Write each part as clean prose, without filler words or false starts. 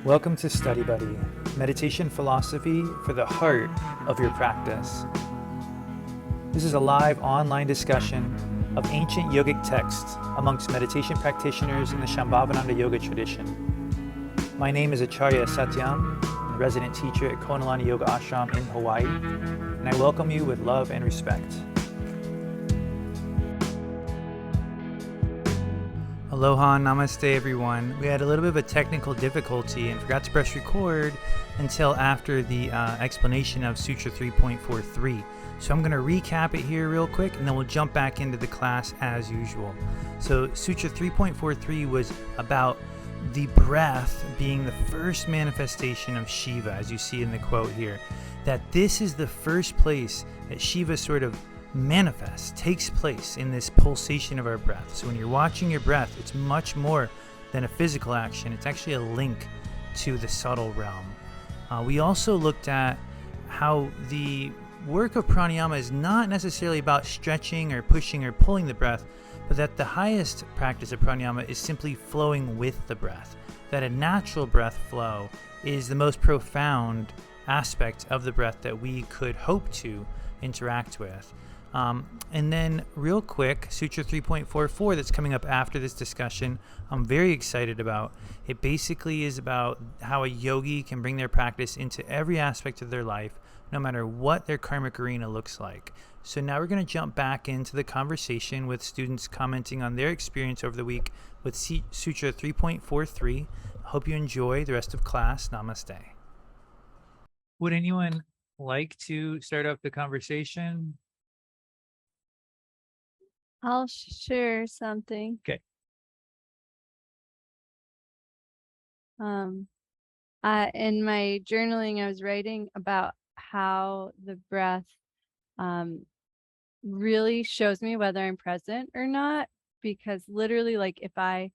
Welcome to Study Buddy, meditation philosophy for the heart of your practice. This is a live online discussion of ancient yogic texts amongst meditation practitioners in the Shambhavananda yoga tradition. My name is Acharya Satyam, a resident teacher at Konalani Yoga Ashram in Hawaii, and I welcome you with love and respect. Aloha, namaste everyone. We had a little bit of a technical difficulty and forgot to press record until after the explanation of Sutra 3.43. So I'm going to recap it here real quick and then we'll jump back into the class as usual. So Sutra 3.43 was about the breath being the first manifestation of Shiva, as you see in the quote here. That this is the first place that Shiva sort of manifests, takes place in this pulsation of our breath. So when you're watching your breath, it's much more than a physical action. It's actually a link to the subtle realm. We also looked at how the work of pranayama is not necessarily about stretching or pushing or pulling the breath, but that the highest practice of pranayama is simply flowing with the breath. That a natural breath flow is the most profound aspect of the breath that we could hope to interact with. And then real quick, Sutra 3.44 that's coming up after this discussion, I'm very excited about. It basically is about how a yogi can bring their practice into every aspect of their life, no matter what their karmic arena looks like. So now we're going to jump back into the conversation with students commenting on their experience over the week with Sutra 3.43. I hope you enjoy the rest of class. Namaste. Would anyone like to start off the conversation? I'll share something. Okay. In my journaling, I was writing about how the breath really shows me whether I'm present or not, because literally, like, if I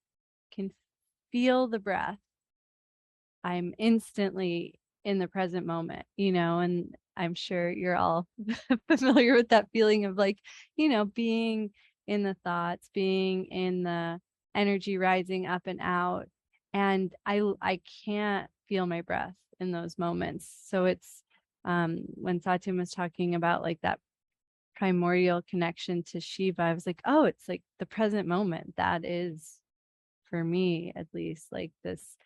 can feel the breath, I'm instantly in the present moment, and I'm sure you're all familiar with that feeling of, like, being in the thoughts, being in the energy rising up and out. And I can't feel my breath in those moments. So it's when Satyam was talking about like that primordial connection to Shiva, I was like, oh, it's like the present moment. That is, for me at least, like this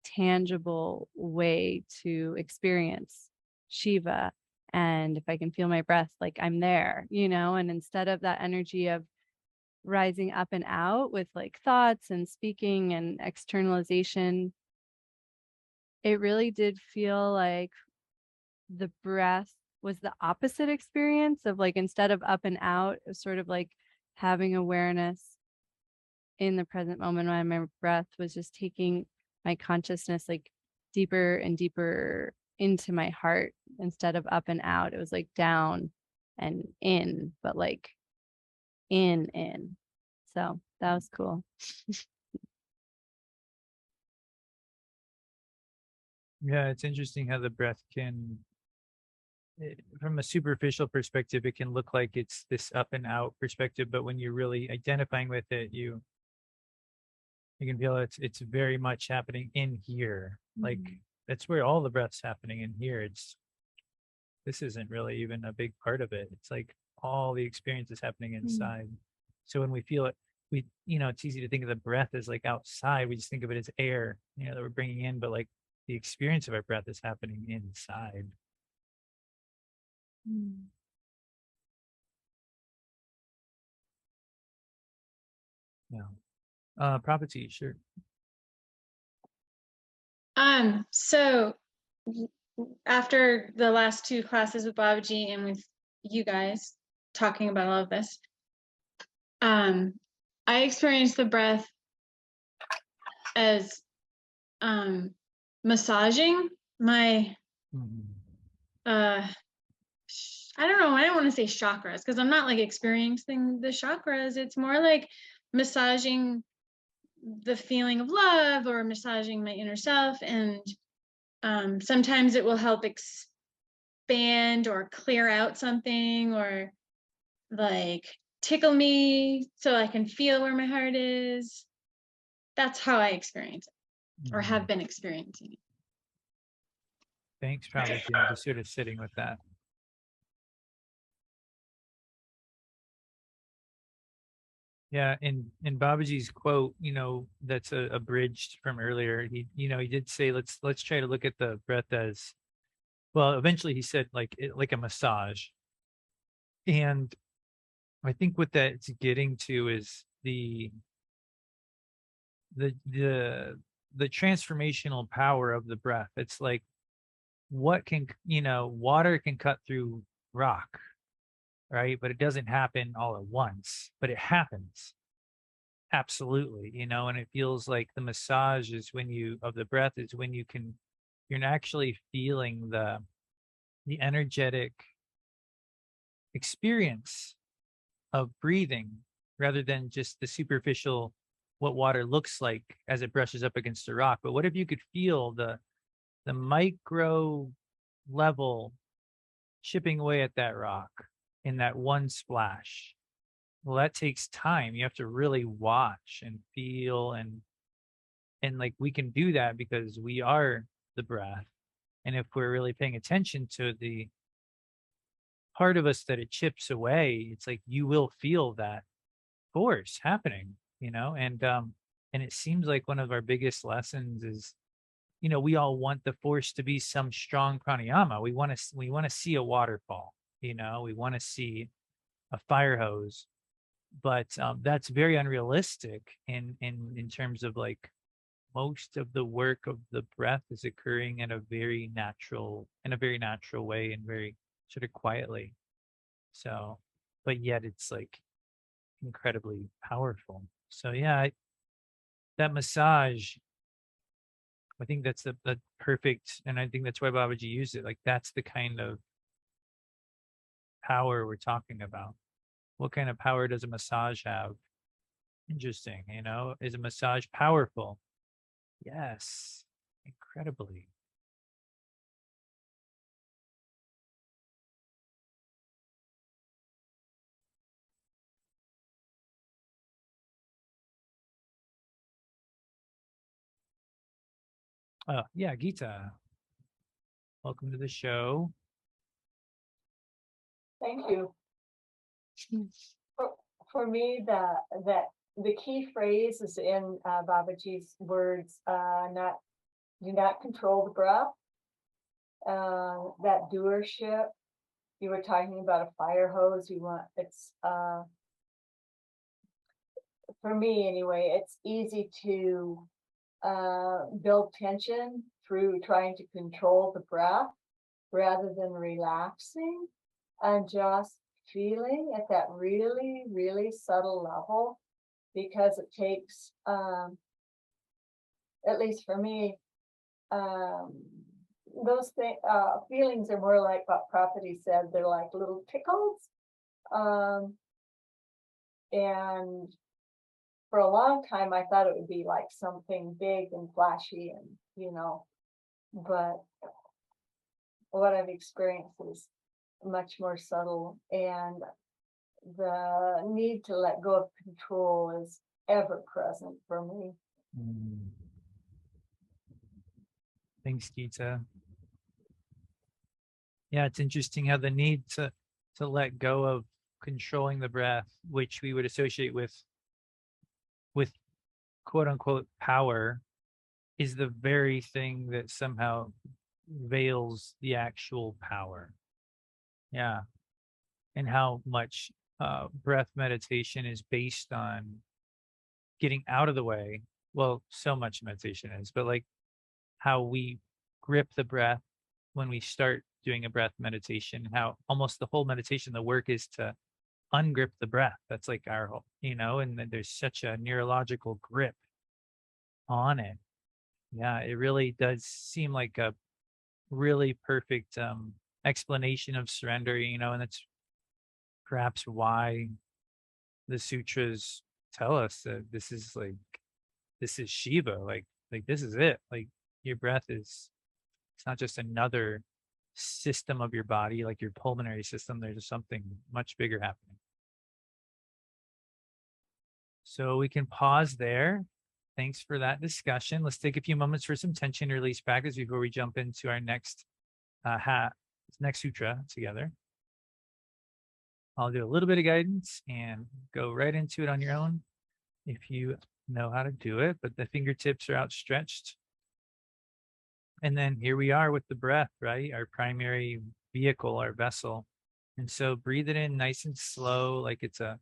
tangible way to experience Shiva. And if I can feel my breath, like I'm there, and instead of that energy of rising up and out with like thoughts and speaking and externalization, it really did feel like the breath was the opposite experience of, like, instead of up and out, it was sort of like having awareness in the present moment when my breath was just taking my consciousness like deeper and deeper into my heart. Instead of up and out, it was like down and in, but like in. So that was cool. Yeah, it's interesting how the breath can, from a superficial perspective, it can look like it's this up and out perspective, but when you're really identifying with it, you can feel it's very much happening in here. Like that's where all the breath's happening in here. This isn't really even a big part of it. It's like all the experience is happening inside. So when we feel it, it's easy to think of the breath as like outside. We just think of it as air, that we're bringing in, but like the experience of our breath is happening inside. Yeah. Prophecy, sure. So after the last two classes with Babaji and with you guys talking about all of this, I experienced the breath as massaging my I don't know, I don't want to say chakras because I'm not like experiencing the chakras. It's more like massaging the feeling of love or massaging my inner self. And sometimes it will help expand or clear out something, or like tickle me so I can feel where my heart is. That's how I experience it, or have been experiencing it. Thanks, Prabhuji. I'm just sort of sitting with that. Yeah, in Babaji's quote, that's abridged from earlier. He did say let's try to look at the breath as well. Eventually, he said like a massage, and I think what that's getting to is the the transformational power of the breath. It's like what can water can cut through rock, right? But it doesn't happen all at once, but it happens. Absolutely, and it feels like the massage is when you of the breath is when you're actually feeling the energetic experience of breathing rather than just the superficial what water looks like as it brushes up against a rock. But what if you could feel the micro level chipping away at that rock in that one splash? Well, that takes time. You have to really watch and feel and like we can do that because we are the breath. And if we're really paying attention to the part of us that it chips away, it's like you will feel that force happening, and it seems like one of our biggest lessons is, we all want the force to be some strong pranayama. We want to see a waterfall, we want to see a fire hose, but that's very unrealistic in terms of like most of the work of the breath is occurring in a very natural way and very sort of quietly. So, but yet it's like incredibly powerful. So yeah, that massage, I think that's the perfect, and I think that's why Babaji used it. Like that's the kind of power we're talking about. What kind of power does a massage have? Interesting, is a massage powerful? Yes, incredibly. Oh, yeah, Gita, welcome to the show. Thank you. For me, the key phrase is in Babaji's words, do not control the breath. That doership, you were talking about a fire hose. For me anyway, it's easy to build tension through trying to control the breath rather than relaxing and just feeling at that really, really subtle level, because it takes, at least for me, those feelings are more like what Prophet said. They're like little tickles. And for a long time, I thought it would be like something big and flashy and, but what I've experienced is much more subtle, and the need to let go of control is ever present for me. Thanks, Gita. Yeah, it's interesting how the need to let go of controlling the breath, which we would associate with quote unquote power, is the very thing that somehow veils the actual power. Yeah. And how much breath meditation is based on getting out of the way. Well, so much meditation is, but like how we grip the breath when we start doing a breath meditation, how almost the whole meditation, the work is to ungrip the breath. That's like our whole, and then there's such a neurological grip on it. Yeah, it really does seem like a really perfect explanation of surrender, and that's perhaps why the sutras tell us that this is Shiva, like this is it. Like your breath it's not just another system of your body, like your pulmonary system. There's something much bigger happening. So we can pause there. Thanks for that discussion. Let's take a few moments for some tension release practice before we jump into our next next sutra together. I'll do a little bit of guidance and go right into it on your own if you know how to do it, but the fingertips are outstretched. And then here we are with the breath, right? Our primary vehicle, our vessel. And so breathe it in nice and slow, like it's a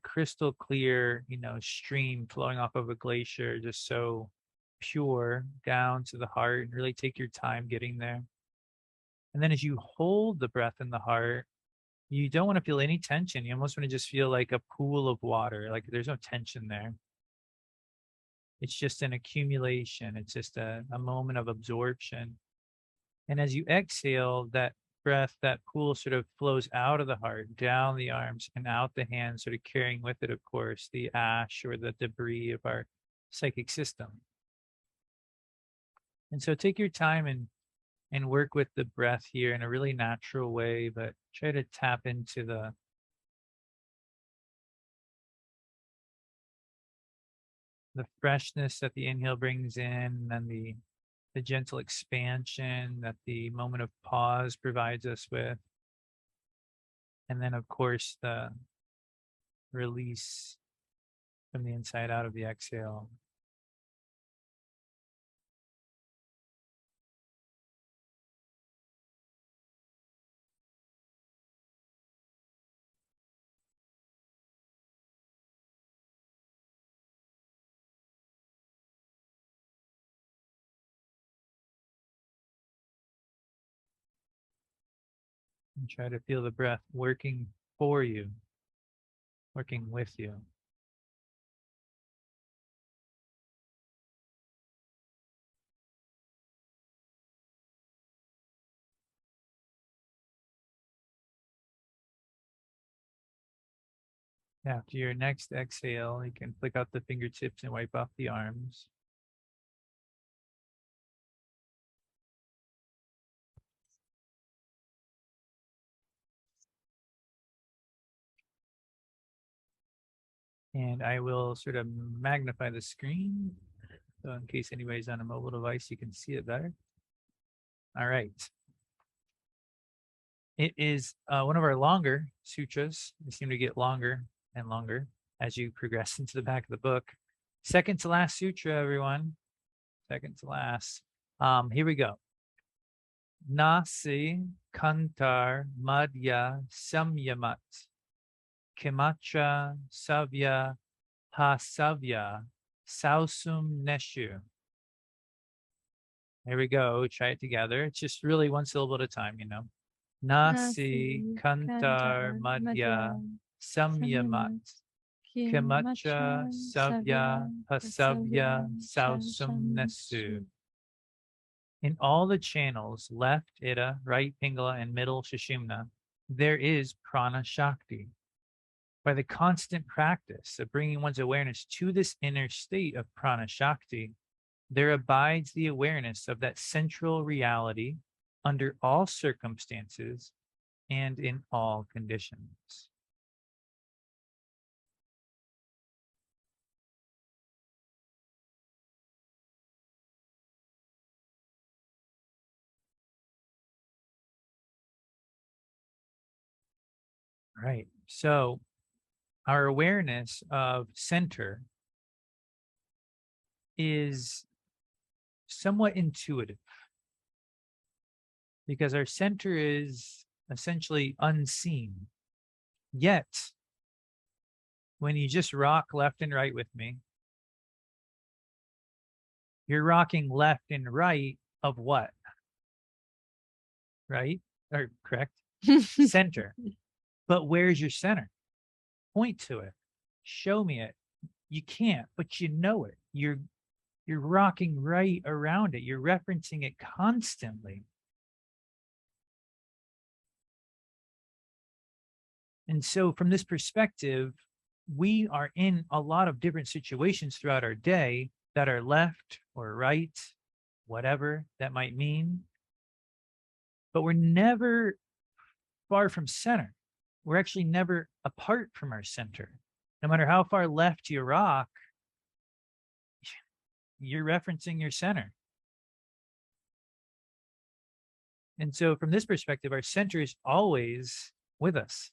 crystal clear, stream flowing off of a glacier, just so pure down to the heart, and really take your time getting there. And then as you hold the breath in the heart, you don't want to feel any tension. You almost want to just feel like a pool of water, like there's no tension there. It's just an accumulation. It's just a moment of absorption. And as you exhale, that breath, that pool sort of flows out of the heart, down the arms and out the hands, sort of carrying with it, of course, the ash or the debris of our psychic system. And so take your time and work with the breath here in a really natural way, but try to tap into the freshness that the inhale brings in, and the gentle expansion that the moment of pause provides us with. And then, of course, the release from the inside out of the exhale. And try to feel the breath working for you, working with you. After your next exhale, you can flick out the fingertips and wipe off the arms. And I will sort of magnify the screen, so in case anybody's on a mobile device, you can see it better. All right. It is one of our longer sutras. They seem to get longer and longer as you progress into the back of the book. Second to last sutra, everyone. Second to last. Here we go. Nasi kantar madhya samyamat kimacha savya hasavya sausum neshu. Here we go. Try it together. It's just really one syllable at a time, Nasi kantar madhya samyamat kimacha savya hasavya sausum nesu. In all the channels, left ida, right pingala, and middle shushumna, there is prana shakti. By the constant practice of bringing one's awareness to this inner state of prana shakti, there abides the awareness of that central reality under all circumstances and in all conditions. Right. So our awareness of center is somewhat intuitive, because our center is essentially unseen. Yet, when you just rock left and right with me, you're rocking left and right of what? Right? Or correct? Center. But where's your center? Point to it. Show me it. You can't, but you know it. You're rocking right around it. You're referencing it constantly. And so from this perspective, we are in a lot of different situations throughout our day that are left or right, whatever that might mean. But we're never far from center. We're actually never apart from our center. No matter how far left you rock, you're referencing your center. And so from this perspective, our center is always with us.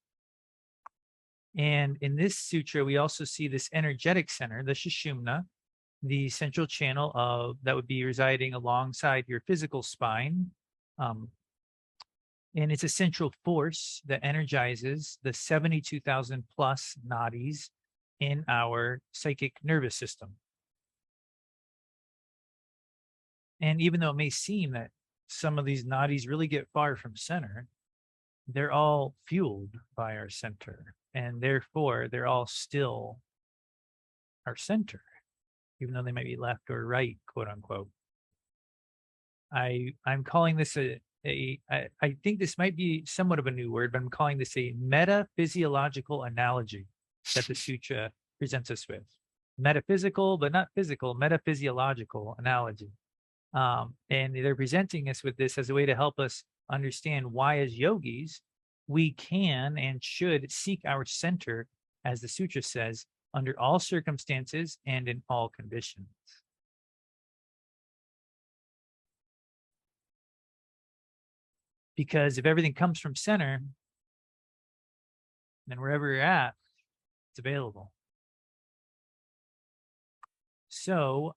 And in this sutra, we also see this energetic center, the shushumna, the central channel of that would be residing alongside your physical spine. And it's a central force that energizes the 72,000 plus nadis in our psychic nervous system. And even though it may seem that some of these nadis really get far from center, they're all fueled by our center. And therefore, they're all still our center, even though they might be left or right, quote unquote. I'm calling this I think this might be somewhat of a new word, but I'm calling this a meta-physiological analogy that the sutra presents us with. Metaphysical, but not physical, meta-physiological analogy. And they're presenting us with this as a way to help us understand why, as yogis, we can and should seek our center, as the sutra says, under all circumstances and in all conditions. Because if everything comes from center, then wherever you're at, it's available. So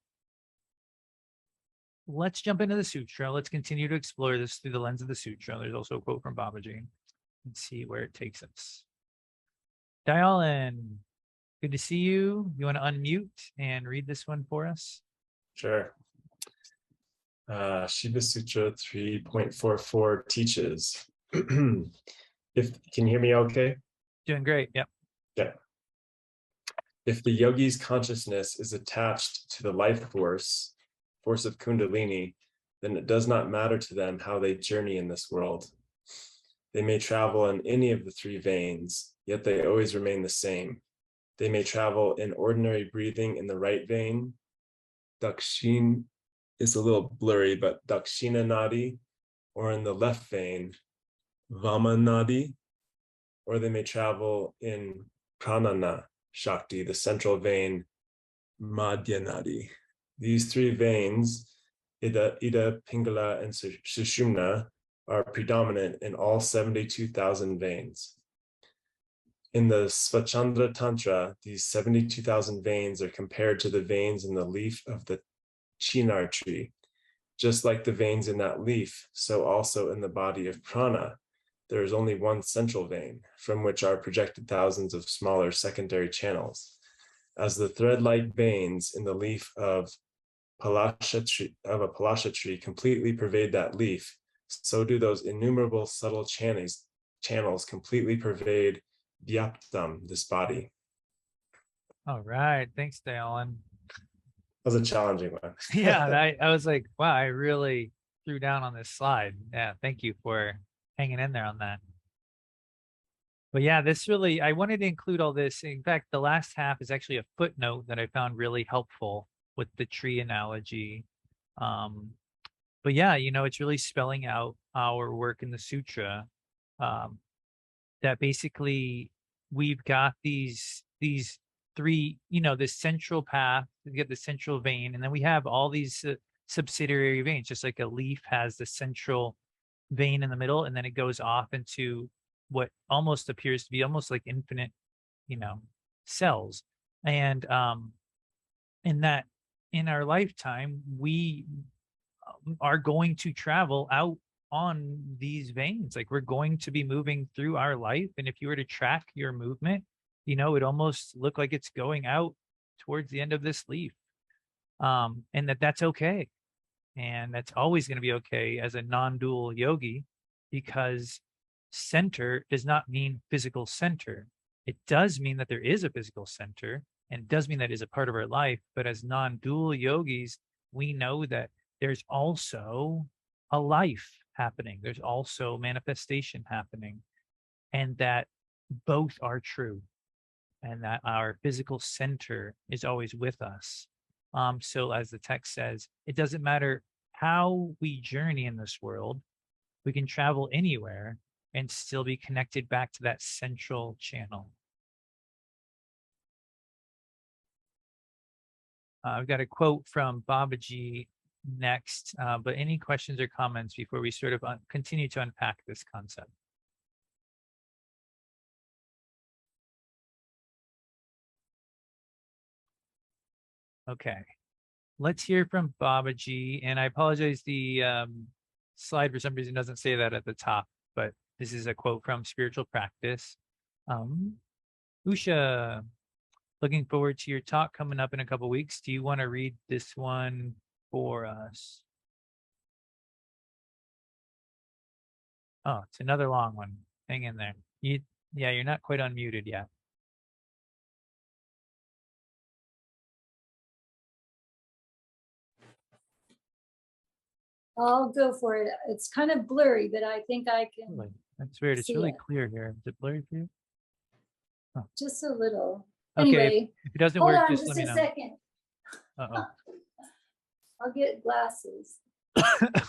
let's jump into the sutra. Let's continue to explore this through the lens of the sutra. There's also a quote from Babaji. Let's see where it takes us. Dialan, good to see you. You want to unmute and read this one for us? Sure. Shiva Sutra 3.44 teaches. Can you hear me okay? Doing great. Yep. Yeah. If the yogi's consciousness is attached to the life force of Kundalini, then it does not matter to them how they journey in this world. They may travel in any of the three veins, yet they always remain the same. They may travel in ordinary breathing in the right vein. Dakshin is a little blurry, but Dakshina Nadi, or in the left vein, Vama Nadi, or they may travel in Pranana Shakti, the central vein, Madhya Nadi. These three veins, Ida, Pingala, and Shushumna, are predominant in all 72,000 veins. In the Svachandra Tantra, these 72,000 veins are compared to the veins in the leaf of the chinar tree. Just like the veins in that leaf, so also in the body of prana, there is only one central vein, from which are projected thousands of smaller secondary channels. As the thread-like veins in the leaf of a palasha tree completely pervade that leaf, so do those innumerable subtle channels completely pervade Vyaptam, this body. All right. Thanks, Dialan. That was a challenging one. Yeah, I was like, wow, I really threw down on this slide. Yeah, thank you for hanging in there on that. But yeah, this really, I wanted to include all this. In fact, the last half is actually a footnote that I found really helpful with the tree analogy. But yeah, it's really spelling out our work in the sutra, that basically we've got these three, this central path, we get the central vein, and then we have all these subsidiary veins, just like a leaf has the central vein in the middle, and then it goes off into what almost appears to be almost like infinite, cells. And in that, in our lifetime, we are going to travel out on these veins. Like, we're going to be moving through our life, and if you were to track your movement, it almost look like it's going out towards the end of this leaf. And that's okay. And that's always going to be okay as a non-dual yogi, because center does not mean physical center. It does mean that there is a physical center, and it does mean that is a part of our life. But as non-dual yogis, we know that there's also a life happening. There's also manifestation happening, and that both are true, and that our physical center is always with us. So as the text says, it doesn't matter how we journey in this world, we can travel anywhere and still be connected back to that central channel. I've got a quote from Babaji next. But any questions or comments before we sort of continue to unpack this concept? Okay, let's hear from Babaji. And I apologize, the slide for some reason doesn't say that at the top, but this is a quote from Spiritual Practice. Usha, looking forward to your talk coming up in a couple weeks. Do you want to read this one for us? Oh, it's another long one. Hang in there. Yeah, you're not quite unmuted yet. I'll go for it. It's kind of blurry, but I think I can. Really? That's weird. It's see really it. clear here. Is it blurry for you? Just a little. Okay, Anyway, if it doesn't hold work, on just just let me a know. second. Uh-oh. I'll get glasses.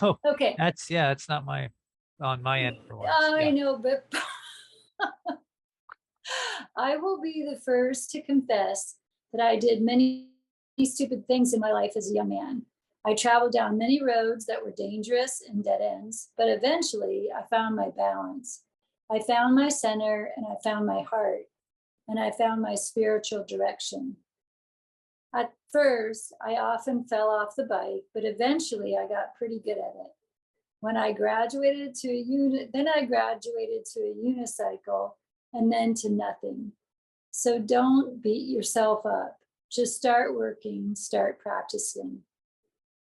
Oh, Okay. it's not on my end for once. I Yeah. know, but I will be the first to confess that I did many stupid things in my life as a young man. I traveled down many roads that were dangerous and dead ends, but eventually I found my balance. I found my center and I found my heart and I found my spiritual direction. At first, I often fell off the bike, but eventually I got pretty good at it. When I graduated to I graduated to a unicycle and then to nothing. So don't beat yourself up. Just start working, start practicing.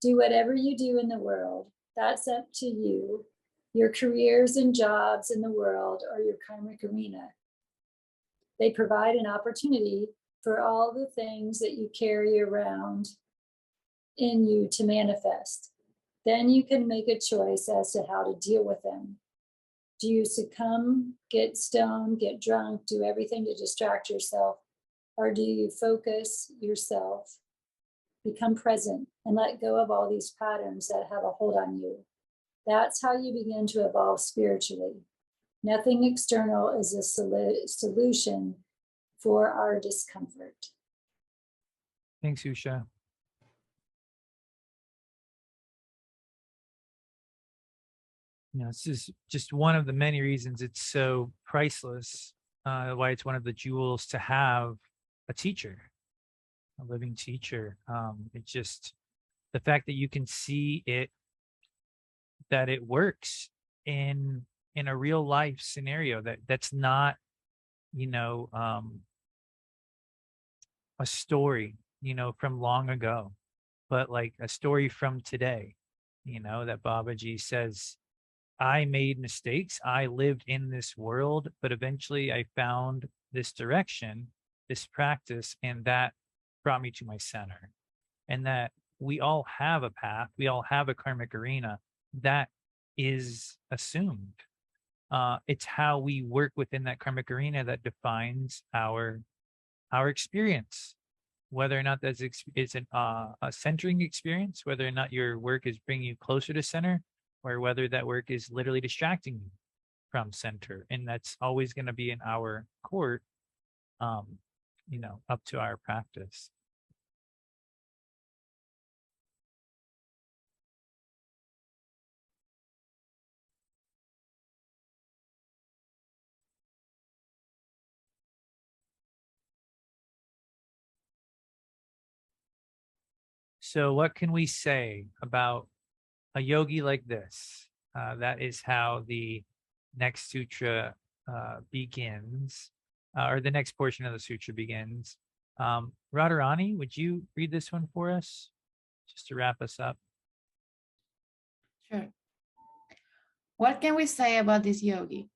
Do whatever you do in the world. That's up to you. Your careers and jobs in the world or your karmic arena. They provide an opportunity for all the things that you carry around in you to manifest. Then you can make a choice as to how to deal with them. Do you succumb, get stoned, get drunk, do everything to distract yourself? Or do you focus yourself, become present, and let go of all these patterns that have a hold on you? That's how you begin to evolve spiritually. Nothing external is a solution for our discomfort. Thanks, Usha. This is just one of the many reasons it's so priceless, why it's one of the jewels to have a teacher, a living teacher. It's just the fact that you can see it, that it works in a real life scenario, that's not, a story, from long ago, but like a story from today, that Babaji says, I made mistakes. I lived in this world, but eventually I found this direction, this practice, and that brought me to my center. And that we all have a path, we all have a karmic arena that is assumed. It's how we work within that karmic arena that defines our experience, whether or not that's a centering experience, whether or not your work is bringing you closer to center, or whether that work is literally distracting you from center. And that's always going to be in our court, up to our practice. So what can we say about a yogi like this? That is how the next sutra begins, or the next portion of the sutra begins. Radharani, would you read this one for us, just to wrap us up? Sure. What can we say about this yogi?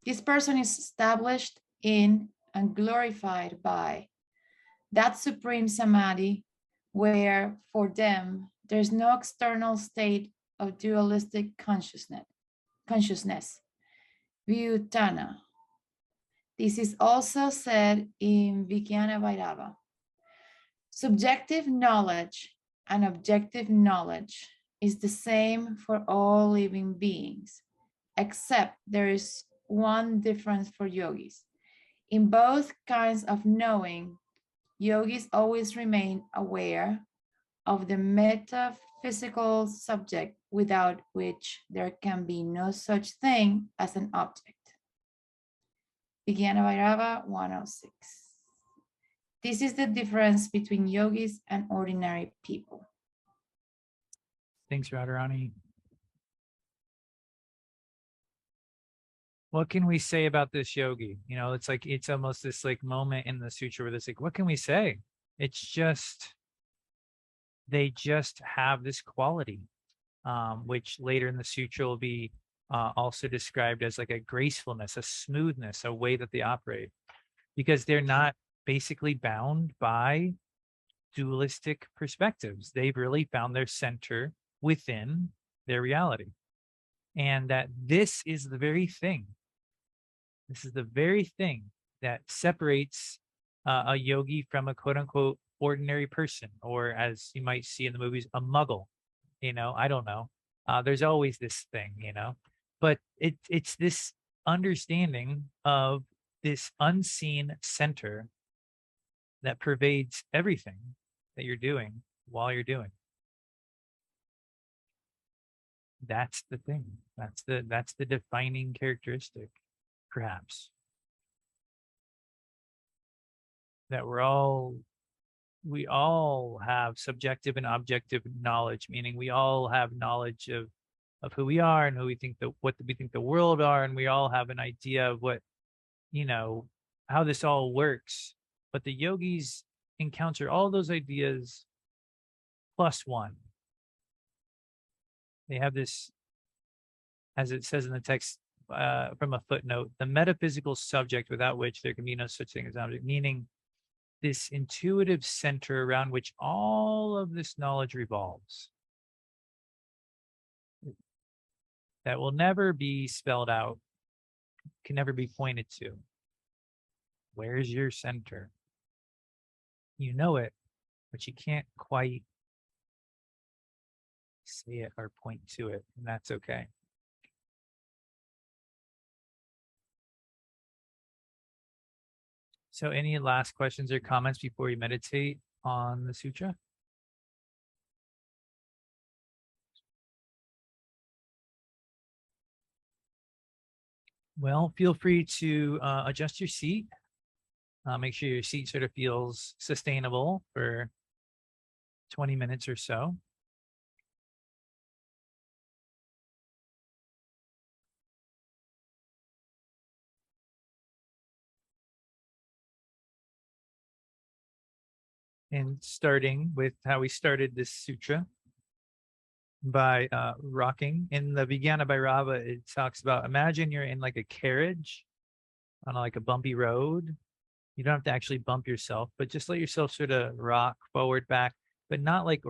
This person is established in and glorified by that supreme samadhi, where for them there's no external state of dualistic consciousness, Vyutana. This is also said in Vijnana Vairava. Subjective knowledge and objective knowledge is the same for all living beings, except there is one difference for yogis. In both kinds of knowing, yogis always remain aware of the metaphysical subject without which there can be no such thing as an object. Vijnana Bhairava 106. This is the difference between yogis and ordinary people. Thanks, Radharani. What can we say about this yogi? You know, it's like, it's almost this like moment in the sutra where it's like, what can we say? It's just, they just have this quality, which later in the sutra will be also described as like a gracefulness, a smoothness, a way that they operate, because they're not basically bound by dualistic perspectives. They've really found their center within their reality. And that this is the very thing. This is the very thing that separates a yogi from a quote unquote ordinary person, or as you might see in the movies, a muggle. You know, I don't know. There's always this thing, you know, but it's this understanding of this unseen center that pervades everything that you're doing while you're doing. That's the thing. That's the defining characteristic, perhaps, that we all have subjective and objective knowledge, meaning we all have knowledge of who we are and who we think what we think the world are, and we all have an idea of what, you know, how this all works. But the yogis encounter all those ideas plus one. They have this, as it says in the text from a footnote, the metaphysical subject without which there can be no such thing as object, meaning this intuitive center around which all of this knowledge revolves. That will never be spelled out, can never be pointed to. Where's your center? You know it, but you can't quite say it or point to it, and that's okay. So any last questions or comments before we meditate on the sutra? Well, feel free to adjust your seat. Make sure your seat sort of feels sustainable for 20 minutes or so. And starting with how we started this sutra, by rocking. In the Vijnana Bhairava, it talks about, imagine you're in like a carriage on like a bumpy road. You don't have to actually bump yourself, but just let yourself sort of rock forward, back, but not like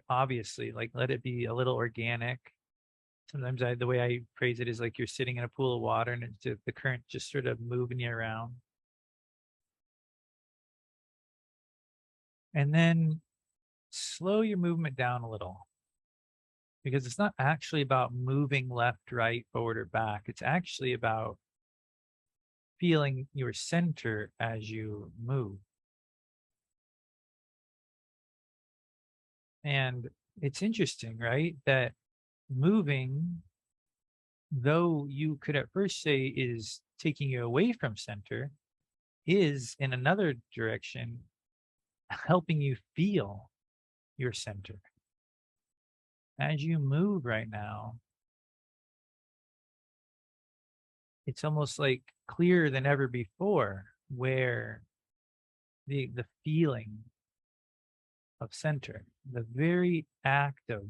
obviously, like let it be a little organic. Sometimes the way I phrase it is like you're sitting in a pool of water and it's the current just sort of moving you around. And then slow your movement down a little, because it's not actually about moving left, right, forward, or back. It's actually about feeling your center as you move. And it's interesting, right? That moving, though you could at first say is taking you away from center, is in another direction helping you feel your center. As you move right now, it's almost like clearer than ever before where the feeling of center, the very act of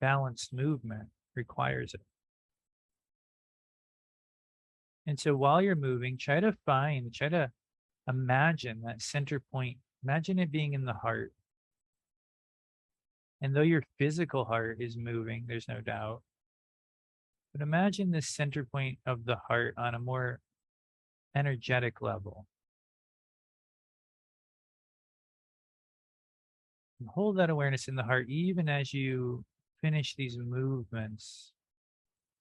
balanced movement requires it. And so while you're moving, try to imagine that center point. Imagine it being in the heart. And though your physical heart is moving, there's no doubt, but imagine this center point of the heart on a more energetic level. And hold that awareness in the heart even as you finish these movements.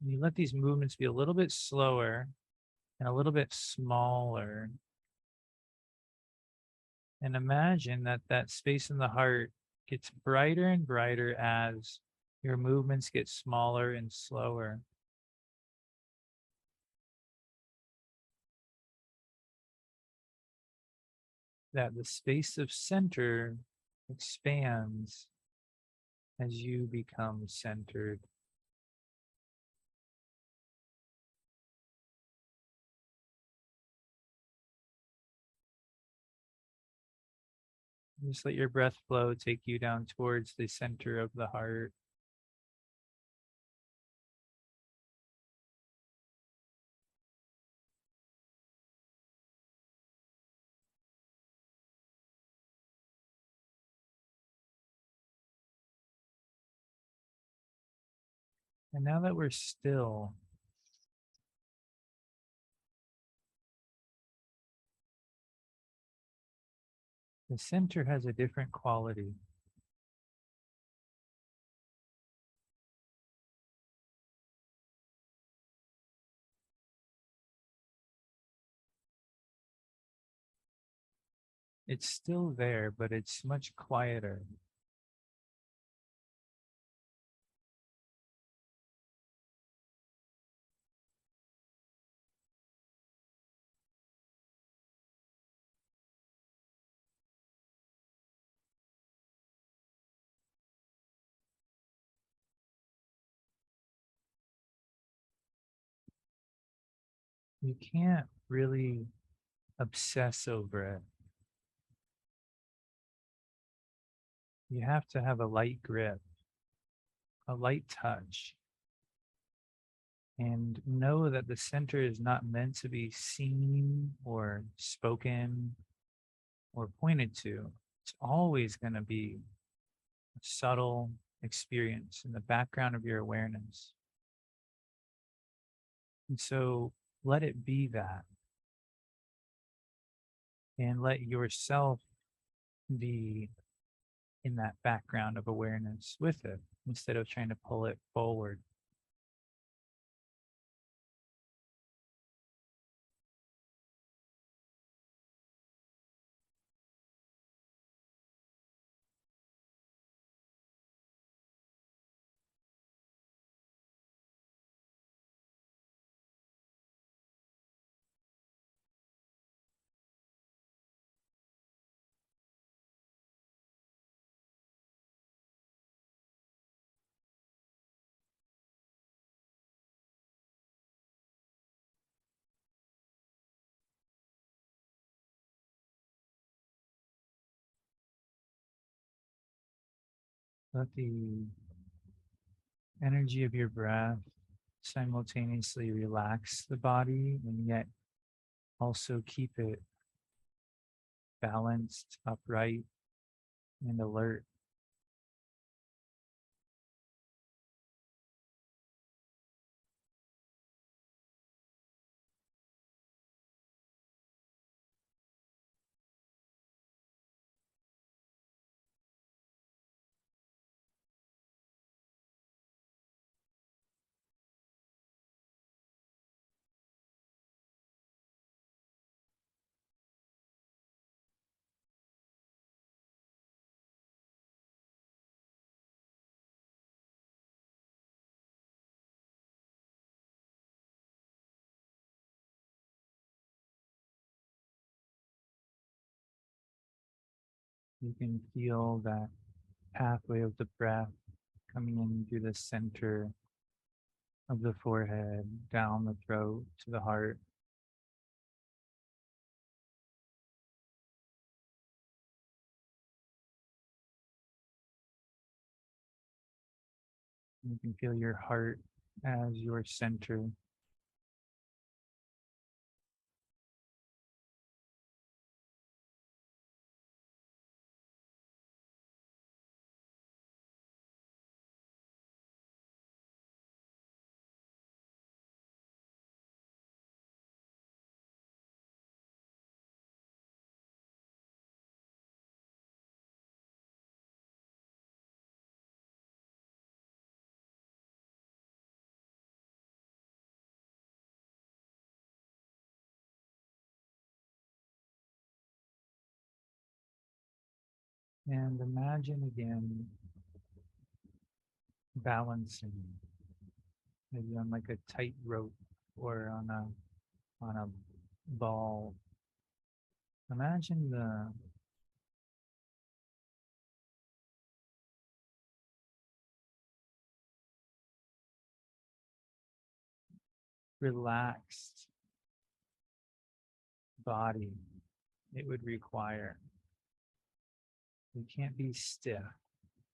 And you let these movements be a little bit slower and a little bit smaller. And imagine that that space in the heart gets brighter and brighter as your movements get smaller and slower. That the space of center expands as you become centered. Just let your breath flow take you down towards the center of the heart. And now that we're still, the center has a different quality. It's still there, but it's much quieter. You can't really obsess over it. You have to have a light grip, a light touch, and know that the center is not meant to be seen or spoken or pointed to. It's always going to be a subtle experience in the background of your awareness. And so let it be that. And let yourself be in that background of awareness with it instead of trying to pull it forward. Let the energy of your breath simultaneously relax the body and yet also keep it balanced, upright, and alert. You can feel that pathway of the breath coming in through the center of the forehead, down the throat to the heart. You can feel your heart as your center. And imagine again balancing, maybe on like a tight rope or on a ball. Imagine the relaxed body it would require. You can't be stiff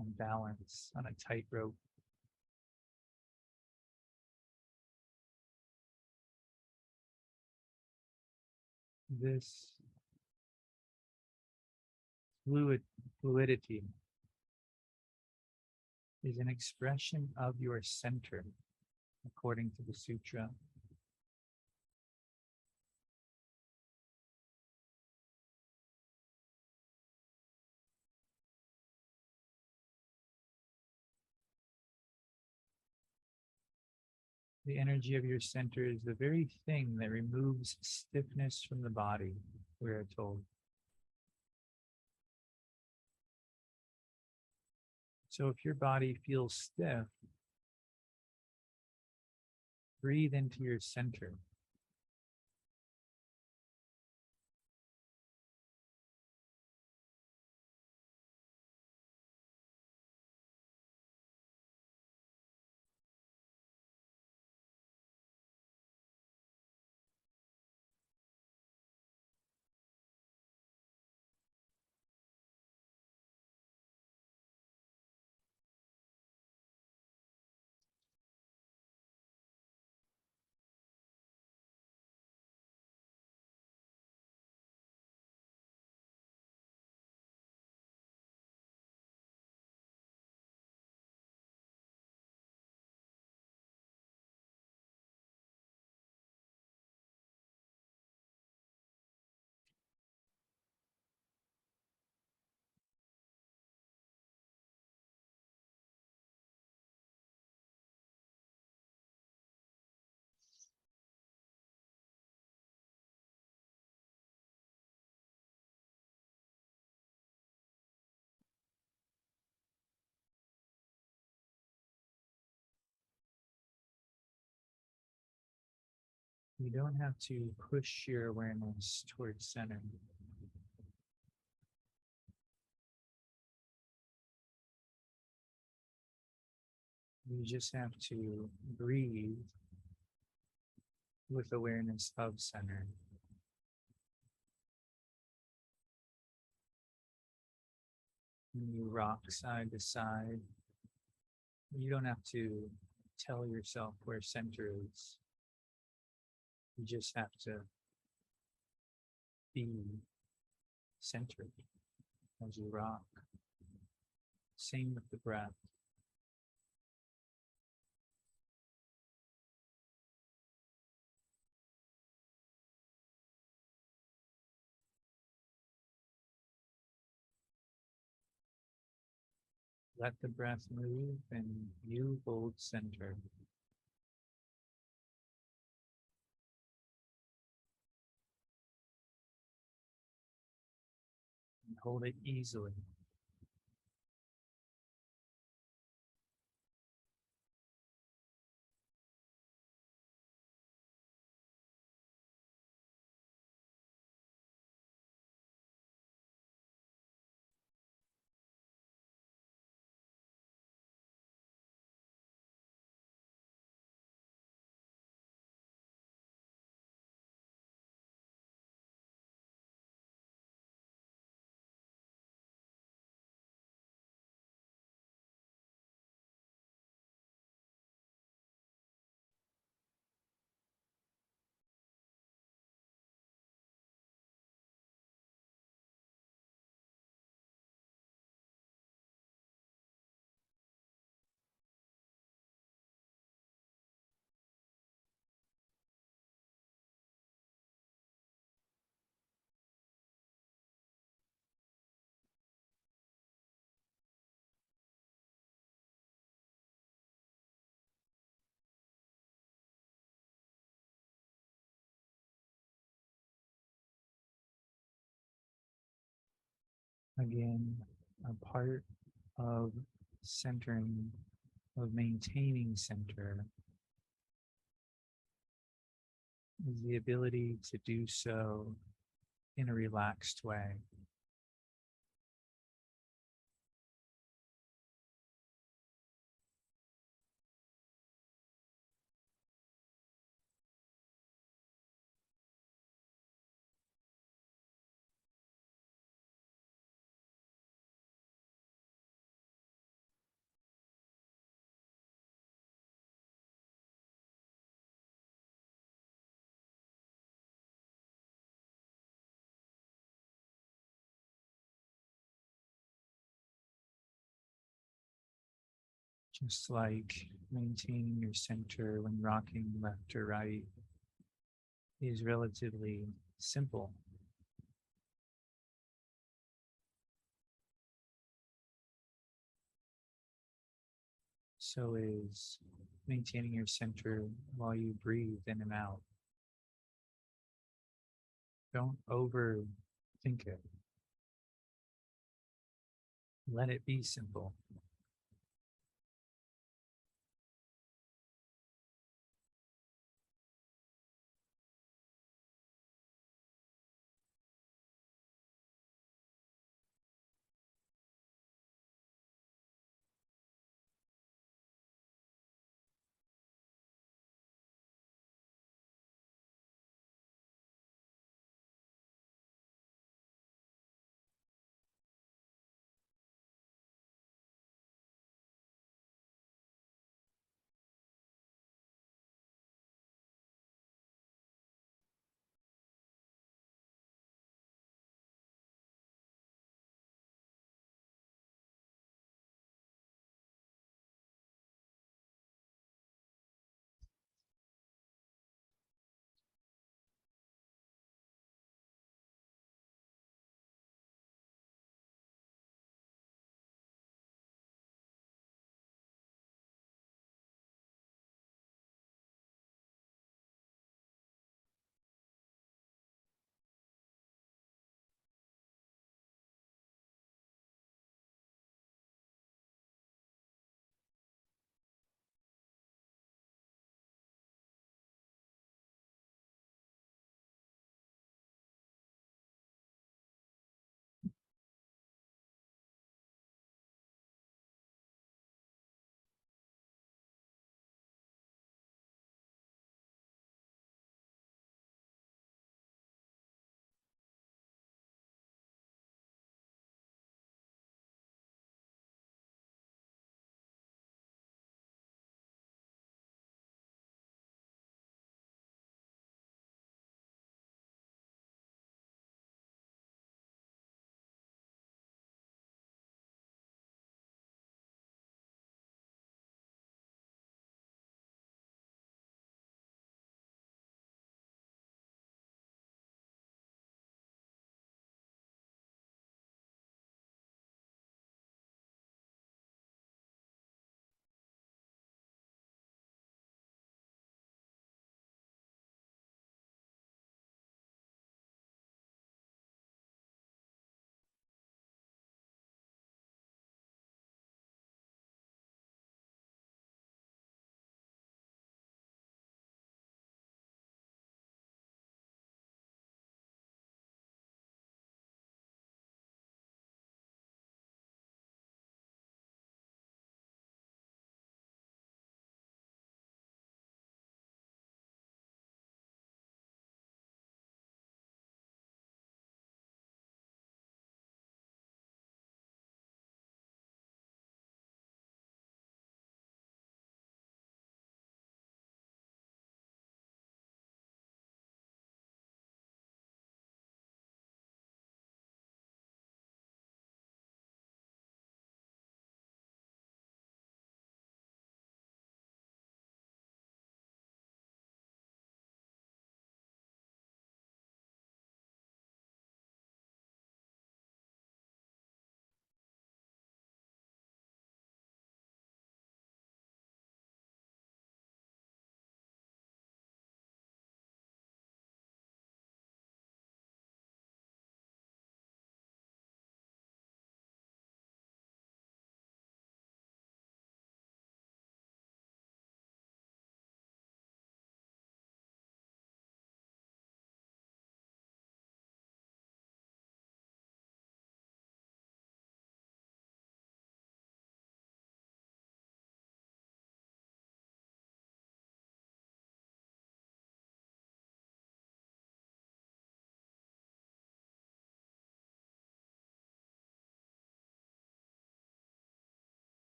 and balanced on a tightrope. This fluidity is an expression of your center, according to the sutra. The energy of your center is the very thing that removes stiffness from the body, we are told. So if your body feels stiff, breathe into your center. You don't have to push your awareness towards center. You just have to breathe with awareness of center. When you rock side to side, you don't have to tell yourself where center is. You just have to be centered as you rock. Same with the breath. Let the breath move and you hold center. And hold it easily. Again, a part of centering, of maintaining center, is the ability to do so in a relaxed way. Just like maintaining your center when rocking left or right is relatively simple. So is maintaining your center while you breathe in and out. Don't overthink it. Let it be simple.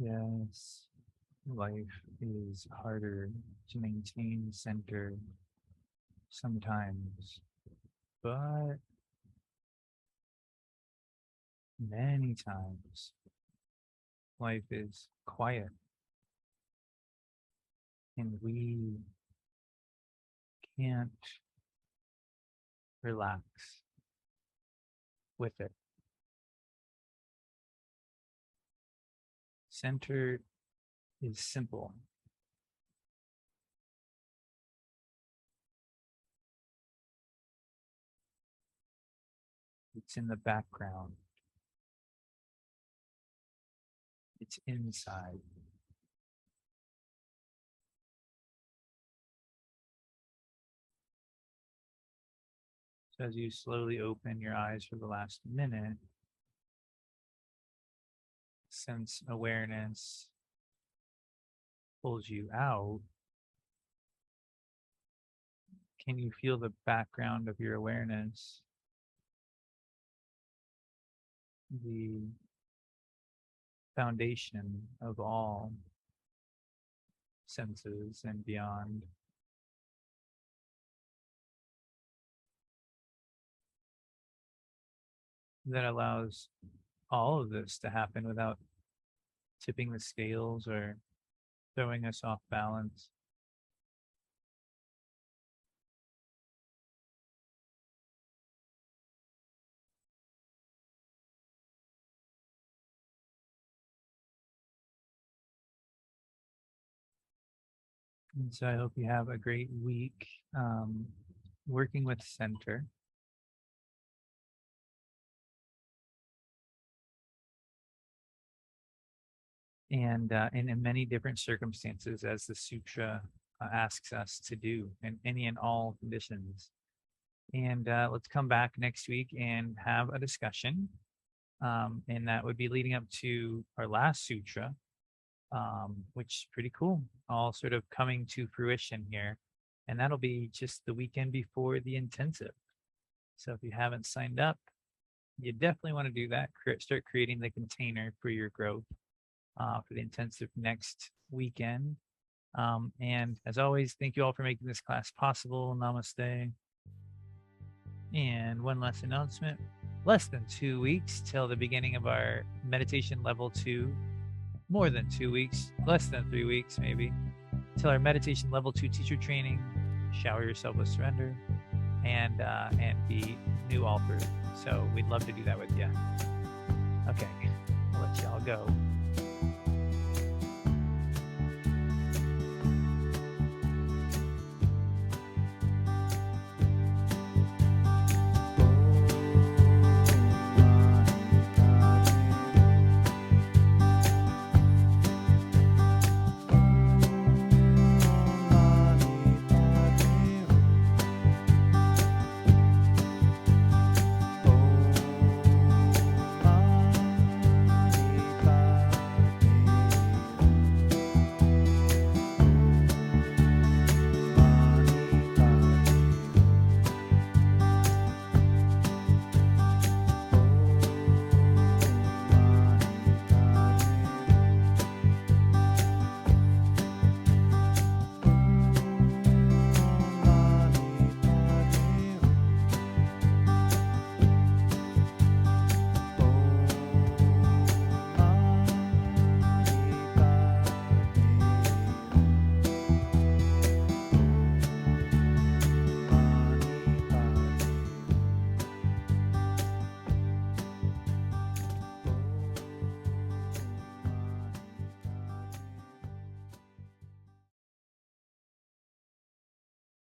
Yes, life is harder to maintain center sometimes, but many times life is quiet and we can't relax with it. Center is simple. It's in the background. It's inside. So as you slowly open your eyes for the last minute, sense awareness pulls you out. Can you feel the background of your awareness? The foundation of all senses and beyond. That allows all of this to happen without tipping the scales or throwing us off balance. And so I hope you have a great week working with center. And in many different circumstances, as the sutra asks us to do in any and all conditions. And let's come back next week and have a discussion. And that would be leading up to our last sutra, which is pretty cool, all sort of coming to fruition here. And that'll be just the weekend before the intensive. So if you haven't signed up, you definitely want to do that. Start creating the container for your growth for the intensive next weekend. And as always, thank you all for making this class possible. Namaste. And one last announcement. Less than 2 weeks till the beginning of our meditation level 2. More than 2 weeks, less than 3 weeks maybe, till our meditation level 2 teacher training. Shower yourself with surrender and be new all through. So we'd love to do that with you. Okay, I'll let y'all go.